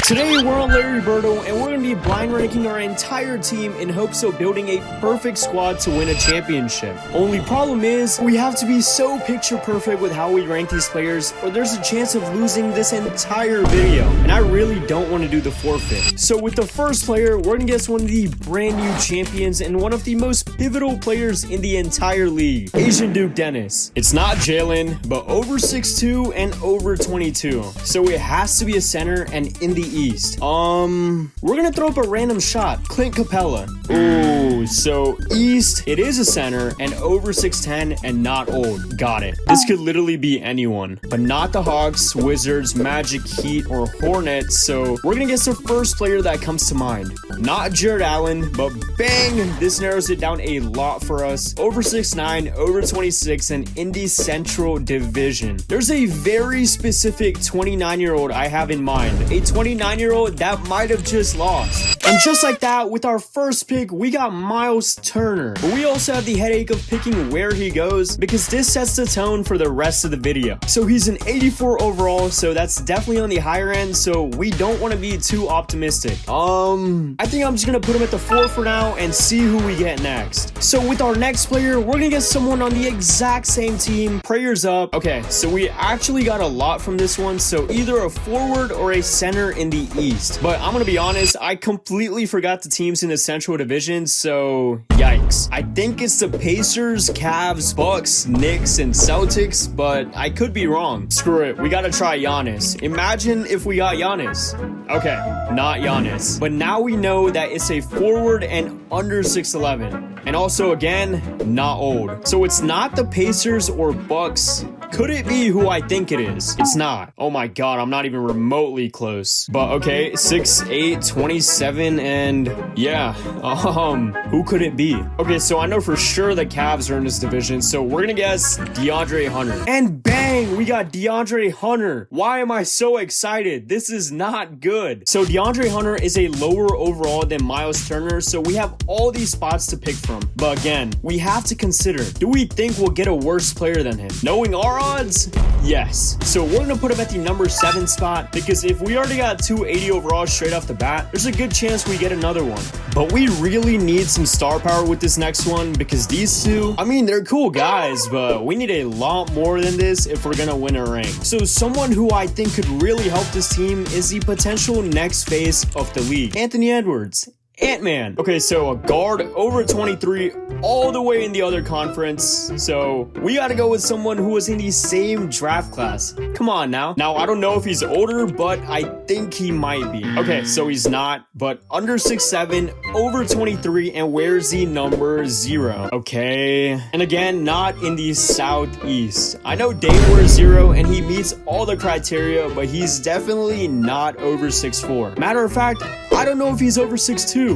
Today we're on Larry Birdo and we're going to be blind ranking our entire team in hopes of building a perfect squad to win a championship. Only problem is we have to be so picture perfect with how we rank these players or there's a chance of losing this entire video. And I really don't want to do the forfeit. So with the first player, we're going to guess one of the brand new champions and one of the most pivotal players in the entire league, Asian Duke Dennis. It's not Jalen, but over 6'2 and over 22. So it has to be a center and in the East. We're gonna throw up a random shot. Clint Capella. Ooh, so East, it is a center and over 6'10 and not old. Got it. This could literally be anyone, but not the Hawks, Wizards, Magic, Heat, or Hornets. So we're gonna guess the first player that comes to mind. Not Jared Allen, but bang, this narrows it down a lot for us. Over 6'9, over 26, and in the Central Division. There's a very specific 29-year-old I have in mind. A 29-year-old that might have just lost. And just like that, with our first pick, we got Miles Turner. But we also have the headache of picking where he goes because this sets the tone for the rest of the video. So he's an 84 overall, so that's definitely on the higher end, so we don't want to be too optimistic. I think I'm just going to put him at the 4 for now and see who we get next. So with our next player, we're going to get someone on the exact same team. Prayers up. Okay, so we actually got a lot from this one, so either a forward or a center in the East. But I'm going to be honest, I completely forgot the teams in the Central Division, so yikes. I think it's the Pacers, Cavs, Bucks, Knicks, and Celtics, but I could be wrong. Screw it, we got to try Giannis. Imagine if we got Giannis. Okay, not Giannis. But now we know that it's a forward and under 6'11. And also, again, not old. So it's not the Pacers or Bucks. Could it be who I think it is? It's not. Oh my god, I'm not even remotely close. But okay, 6'8", 27, and yeah, who could it be? Okay, so I know for sure the Cavs are in this division, so we're gonna guess DeAndre Hunter. And bang, we got DeAndre Hunter. Why am I so excited? This is not good. So DeAndre Hunter is a lower overall than Miles Turner, so we have all these spots to pick from. But again, we have to consider, do we think we'll get a worse player than him? Knowing our odds? Yes. So we're gonna put him at the number 7 spot because if we already got 280 overall straight off the bat, there's a good chance we get another one. But we really need some star power with this next one because these two, I mean, they're cool guys, but we need a lot more than this if we're gonna win a ring. So someone who I think could really help this team is the potential next face of the league, Anthony Edwards. Ant-Man. Okay, so a guard over 23 all the way in the other conference. So we got to go with someone who was in the same draft class. Come on now. Now, I don't know if he's older, but I think he might be. Okay, so he's not, but under 6'7", over 23, and wears the number 0. Okay. And again, not in the Southeast. I know Dave wears 0 and he meets all the criteria, but he's definitely not over 6'4". Matter of fact, I don't know if he's over 6'2".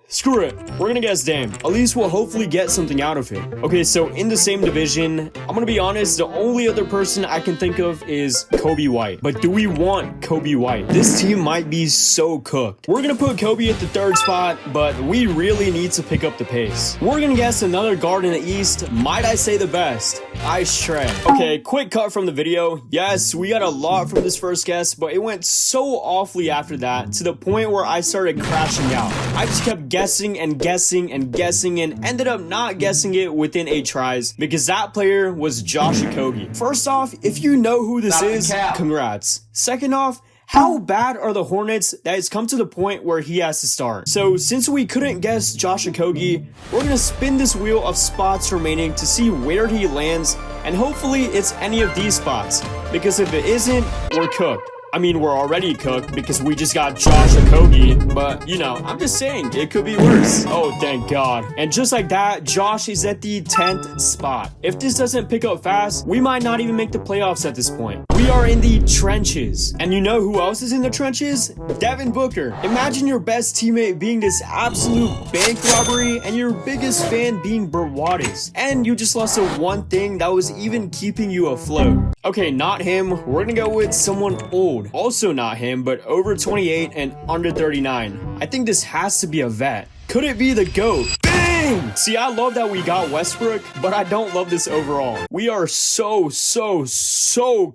Screw it. We're gonna guess Dame. At least we'll hopefully get something out of it. Okay, so in the same division, I'm gonna be honest, the only other person I can think of is Kobe White. But do we want Kobe White? This team might be so cooked. We're gonna put Kobe at the 3rd spot, but we really need to pick up the pace. We're gonna guess another guard in the East. Might I say the best? Ice Trey. Okay, quick cut from the video. Yes, we got a lot from this first guess, but it went so awfully after that to the point where I started crashing out. I just kept guessing and guessing and guessing and ended up not guessing it within 8 tries because that player was Josh Okogie. First off, if you know who this is, congrats. Second off, how bad are the Hornets that it's come to the point where he has to start? So since we couldn't guess Josh Okogie, we're going to spin this wheel of spots remaining to see where he lands, and hopefully it's any of these spots, because if it isn't, we're cooked. I mean, we're already cooked because we just got Josh Okogie, but you know, I'm just saying it could be worse. Oh, thank God. And just like that, Josh is at the 10th spot. If this doesn't pick up fast, we might not even make the playoffs at this point. We are in the trenches. And you know who else is in the trenches? Devin Booker. Imagine your best teammate being this absolute bank robbery and your biggest fan being Berwadis. And you just lost the one thing that was even keeping you afloat. Okay, not him. We're gonna go with someone old. Also not him, but over 28 and under 39. I think this has to be a vet. Could it be the GOAT? Bang! done. See, I love that we got Westbrook, but I don't love this overall. We are so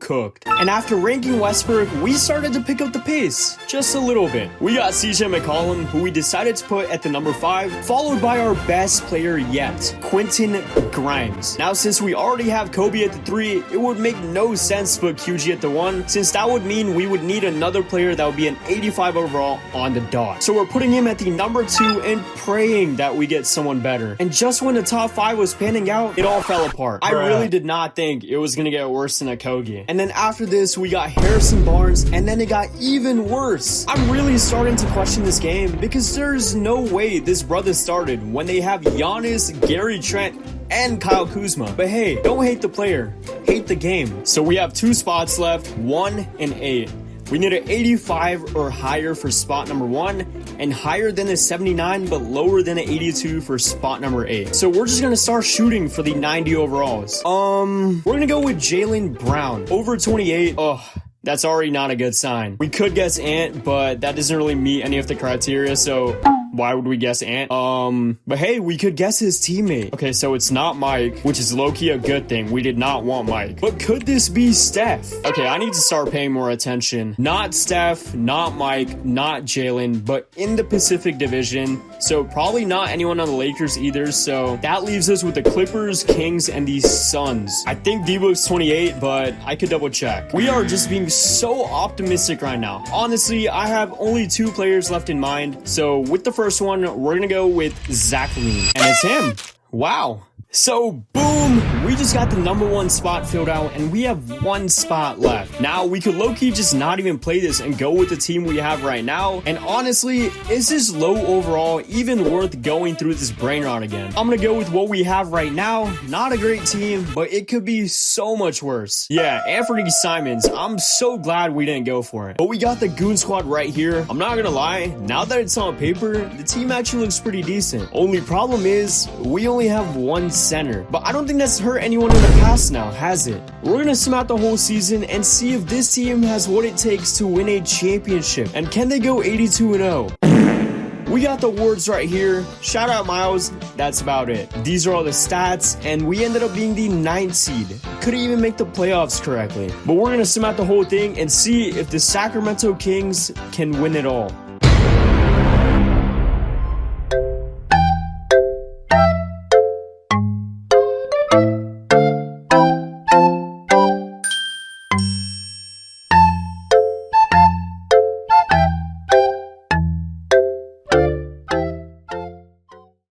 cooked. And after ranking Westbrook, we started to pick up the pace just a little bit. We got CJ McCollum, who we decided to put at the number 5, followed by our best player yet, Quentin Grimes. Now, since we already have Kobe at the 3, it would make no sense to put QG at the 1, since that would mean we would need another player that would be an 85 overall on the dot. So we're putting him at the number 2 and praying that we get someone better. And just when the top 5 was panning out, it all fell apart. I really did not think it was gonna get worse than a Kogi. And then after this, we got Harrison Barnes, and then it got even worse. I'm really starting to question this game because there's no way this brother started when they have Giannis, Gary Trent, and Kyle Kuzma. But hey, don't hate the player, hate the game. So we have 2 spots left, 1 and 8. We need an 85 or higher for spot number 1, and higher than a 79 but lower than an 82 for spot number 8. So we're just gonna start shooting for the 90 overalls. We're gonna go with Jaylen Brown. Over 28, that's already not a good sign. We could guess Ant, but that doesn't really meet any of the criteria, so why would we guess Ant? But hey, we could guess his teammate. Okay, so it's not Mike, which is low-key a good thing. We did not want Mike. But could this be Steph? Okay, I need to start paying more attention. Not Steph, not Mike, not Jalen, but in the Pacific Division. So probably not anyone on the Lakers either. So that leaves us with the Clippers, Kings, and the Suns. I think D-Book's 28, but I could double check. We are just being so optimistic right now. Honestly, I have only 2 players left in mind. So with the first one, we're gonna go with Zach LaVine, and it's him. Wow. So boom, we just got the number 1 spot filled out, and we have 1 spot left. Now we could low-key just not even play this and go with the team we have right now. And honestly, is this low overall even worth going through this brain rot again? I'm gonna go with what we have right now. Not a great team, but it could be so much worse. Yeah, Anthony Simons, I'm so glad we didn't go for it. But we got the Goon Squad right here. I'm not gonna lie, now that it's on paper, the team actually looks pretty decent. Only problem is, we only have 1 center. But I don't think that's hurt anyone in the past now, has it? We're gonna sim out the whole season and see if this team has what it takes to win a championship. And can they go 82-0? We got the awards right here. Shout out Miles. That's about it. These are all the stats, and we ended up being the 9th seed. Couldn't even make the playoffs correctly. But we're gonna sim out the whole thing and see if the Sacramento Kings can win it all.